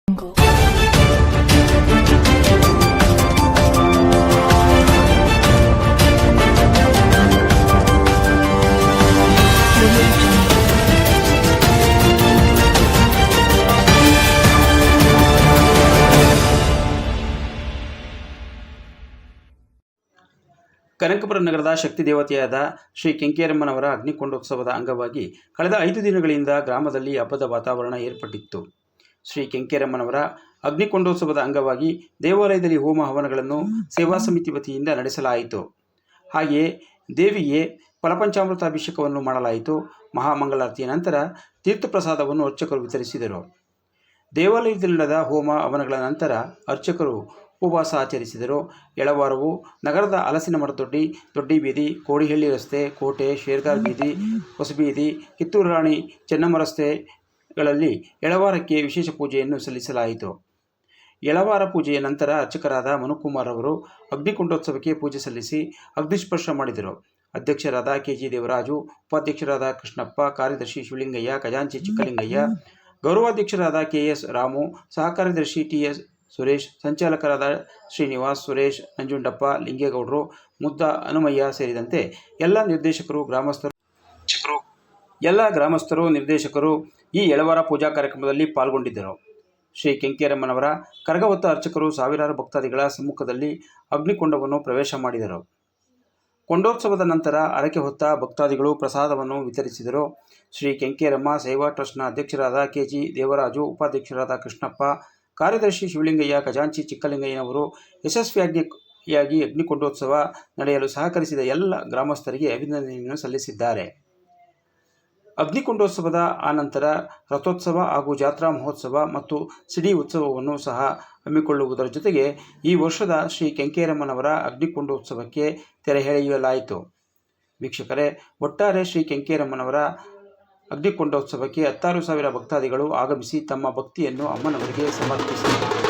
ಕನಕಪುರ ನಗರದ ಶಕ್ತಿ ದೇವತೆಯಾದ ಶ್ರೀ ಕೆಂಕೇರಮ್ಮನವರ ಅಗ್ನಿಕೊಂಡೋತ್ಸವದ ಅಂಗವಾಗಿ ಕಳೆದ 5 ದಿನಗಳಿಂದ ಗ್ರಾಮದಲ್ಲಿ ಹಬ್ಬದ ವಾತಾವರಣ ಏರ್ಪಟ್ಟಿತ್ತು. ಶ್ರೀ ಕೆಂಕೇರಮ್ಮನವರ ಅಗ್ನಿಕೊಂಡೋತ್ಸವದ ಅಂಗವಾಗಿ ದೇವಾಲಯದಲ್ಲಿ ಹೋಮ ಹವನಗಳನ್ನು ಸೇವಾ ಸಮಿತಿ ವತಿಯಿಂದ ನಡೆಸಲಾಯಿತು. ಹಾಗೆಯೇ ದೇವಿಗೆ ಫಲಪಂಚಾಮೃತಾಭಿಷೇಕವನ್ನು ಮಾಡಲಾಯಿತು. ಮಹಾಮಂಗಳಾರತಿಯ ನಂತರ ತೀರ್ಥಪ್ರಸಾದವನ್ನು ಅರ್ಚಕರು ವಿತರಿಸಿದರು. ದೇವಾಲಯದಲ್ಲಿ ನಡೆದ ಹೋಮ ಹವನಗಳ ನಂತರ ಅರ್ಚಕರು ಉಪವಾಸ ಆಚರಿಸಿದರು. ಎಳವಾರವು ನಗರದ ಹಲಸಿನ ಮರದೊಡ್ಡಿ, ದೊಡ್ಡಿ ಬೀದಿ, ಕೋಡಿಹಳ್ಳಿ ರಸ್ತೆ, ಕೋಟೆ, ಶೇರ್ಗಾರ್ ಬೀದಿ, ಹೊಸಬೀದಿ, ಕಿತ್ತೂರು ರಾಣಿ ಚೆನ್ನಮ್ಮ ರಸ್ತೆಗಳಲ್ಲಿ ಎಳವಾರಕ್ಕೆ ವಿಶೇಷ ಪೂಜೆಯನ್ನು ಸಲ್ಲಿಸಲಾಯಿತು. ಎಳವಾರ ಪೂಜೆಯ ನಂತರ ಅರ್ಚಕರಾದ ಮನುಕುಮಾರ್ ಅವರು ಅಗ್ನಿಕೊಂಡೋತ್ಸವಕ್ಕೆ ಪೂಜೆ ಸಲ್ಲಿಸಿ ಅಗ್ನಿಸ್ಪರ್ಶ ಮಾಡಿದರು. ಅಧ್ಯಕ್ಷರಾದ ಕೆಜಿ ದೇವರಾಜು, ಉಪಾಧ್ಯಕ್ಷರಾದ ಕೃಷ್ಣಪ್ಪ, ಕಾರ್ಯದರ್ಶಿ ಶಿವಲಿಂಗಯ್ಯ, ಖಜಾಂಚಿ ಚಿಕ್ಕಲಿಂಗಯ್ಯ, ಗೌರವಾಧ್ಯಕ್ಷರಾದ ಕೆಎಸ್ ರಾಮು, ಸಹ ಕಾರ್ಯದರ್ಶಿ ಟಿಎಸ್ ಸುರೇಶ್, ಸಂಚಾಲಕರಾದ ಶ್ರೀನಿವಾಸ್, ಸುರೇಶ್, ನಂಜುಂಡಪ್ಪ, ಲಿಂಗೇಗೌಡರು, ಮುದ್ದ ಹನುಮಯ್ಯ ಸೇರಿದಂತೆ ಎಲ್ಲ ಗ್ರಾಮಸ್ಥರು ನಿರ್ದೇಶಕರು ಈ ಎಳವಾರ ಪೂಜಾ ಕಾರ್ಯಕ್ರಮದಲ್ಲಿ ಪಾಲ್ಗೊಂಡಿದ್ದರು. ಶ್ರೀ ಕೆಂಕೇರಮ್ಮನವರ ಕರಗ ಹೊತ್ತ ಅರ್ಚಕರು ಸಾವಿರಾರು ಭಕ್ತಾದಿಗಳ ಸಮ್ಮುಖದಲ್ಲಿ ಅಗ್ನಿಕೊಂಡವನ್ನು ಪ್ರವೇಶ ಮಾಡಿದರು. ಕೊಂಡೋತ್ಸವದ ನಂತರ ಹರಕೆ ಹೊತ್ತ ಭಕ್ತಾದಿಗಳು ಪ್ರಸಾದವನ್ನು ವಿತರಿಸಿದರು. ಶ್ರೀ ಕೆಂಕೇರಮ್ಮ ಸೇವಾ ಟ್ರಸ್ಟ್ನ ಅಧ್ಯಕ್ಷರಾದ ಕೆಜಿ ದೇವರಾಜು, ಉಪಾಧ್ಯಕ್ಷರಾದ ಕೃಷ್ಣಪ್ಪ, ಕಾರ್ಯದರ್ಶಿ ಶಿವಲಿಂಗಯ್ಯ, ಖಜಾಂಚಿ ಚಿಕ್ಕಲಿಂಗಯ್ಯನವರು ಯಶಸ್ವಿಯಾಗಿ ಅಗ್ನಿಕೊಂಡೋತ್ಸವ ನಡೆಯಲು ಸಹಕರಿಸಿದ ಎಲ್ಲ ಗ್ರಾಮಸ್ಥರಿಗೆ ಅಭಿನಂದನೆಯನ್ನು ಸಲ್ಲಿಸಿದ್ದಾರೆ. ಅಗ್ನಿಕೊಂಡೋತ್ಸವದ ಆನಂತರ ರಥೋತ್ಸವ ಹಾಗೂ ಜಾತ್ರಾ ಮಹೋತ್ಸವ ಮತ್ತು ಸಿಡಿ ಉತ್ಸವವನ್ನು ಸಹ ಹಮ್ಮಿಕೊಳ್ಳುವುದರ ಜೊತೆಗೆ ಈ ವರ್ಷದ ಶ್ರೀ ಕೆಂಕೇರಮ್ಮನವರ ಅಗ್ನಿಕೊಂಡೋತ್ಸವಕ್ಕೆ ತೆರೆ ಎಳೆಯಲಾಯಿತು. ವೀಕ್ಷಕರೇ, ಒಟ್ಟಾರೆ ಶ್ರೀ ಕೆಂಕೇರಮ್ಮನವರ ಅಗ್ನಿಕೊಂಡೋತ್ಸವಕ್ಕೆ 16,000 ಭಕ್ತಾದಿಗಳು ಆಗಮಿಸಿ ತಮ್ಮ ಭಕ್ತಿಯನ್ನು ಅಮ್ಮನವರಿಗೆ ಸಮರ್ಪಿಸಿದರು.